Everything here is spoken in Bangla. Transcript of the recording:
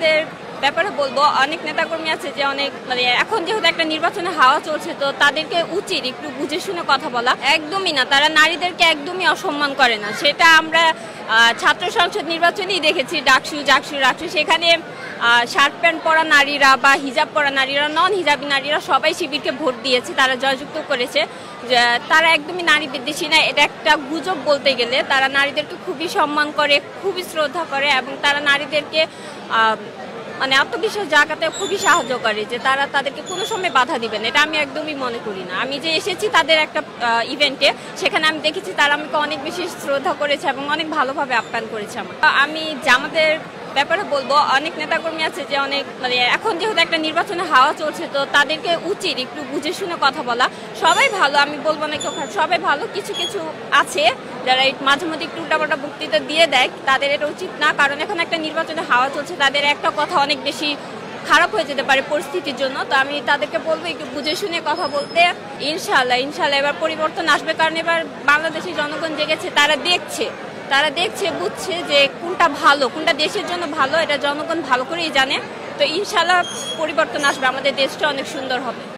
জামাতের ব্যাপারে বলবো, অনেক নেতাকর্মী আছে যে অনেক মানে এখন যেহেতু একটা নির্বাচনে হাওয়া চলছে, তো তাদেরকে উচিত একটু বুঝে শুনে কথা বলা। একদমই না, তারা নারীদেরকে একদমই অসম্মান করে না। সেটা আমরা ছাত্র সংসদ নির্বাচনেই দেখেছি, ডাকসু জাকসু রাকসু, সেখানে শার্ট প্যান্ট পরা নারীরা বা হিজাব পরা নারীরা, নন হিজাবি নারীরা সবাই শিবিরকে ভোট দিয়েছে, তারা জয়যুক্ত করেছে। তারা একদমই নারী বিদ্বেষী না, এটা একটা গুজব বলতে গেলে। তারা নারীদেরকে খুবই সম্মান করে, খুবই শ্রদ্ধা করে এবং তারা নারীদেরকে মানে আত্মবিশ্বাস জাগাতে খুবই সাহায্য করে, যে তারা তাদেরকে কোনো সময় বাধা দিবেন, এটা আমি একদমই মনে করি না। আমি যে এসেছি তাদের একটা ইভেন্টে, সেখানে আমি দেখেছি তারা আমাকে অনেক বেশি শ্রদ্ধা করেছে এবং অনেক ভালোভাবে আপ্যায়ন করেছে আমার। আমি জামাতের ব্যাপারে বলবো, অনেক নেতাকর্মী আছে যে অনেক মানে এখন যেহেতু একটা নির্বাচনে হাওয়া চলছে, তো তাদেরকে উচিত একটু বুঝে শুনে কথা বলা। সবাই ভালো, আমি বলবো না কেউ খারাপ, সবাই ভালো। কিছু কিছু আছে যারা মাঝে মধ্যে একটু উল্টাপাল্টা বক্তৃতা দিয়ে দেয়, তাদের এটা উচিত না, কারণ এখন একটা নির্বাচনে হাওয়া চলছে, তাদের একটা কথা অনেক বেশি খারাপ হয়ে যেতে পারে পরিস্থিতির জন্য। তো আমি তাদেরকে বলবো একটু বুঝে শুনে কথা বলতে। ইনশাল্লাহ ইনশাল্লাহ এবার পরিবর্তন আসবে, কারণ এবার বাংলাদেশের জনগণ জেগেছে, তারা দেখছে বুঝছে যে কোনটা ভালো, কোনটা দেশের জন্য ভালো, এটা জনগণ ভালো করেই জানে। তো ইনশাল্লাহ পরিবর্তন আসবে, আমাদের দেশটা অনেক সুন্দর হবে।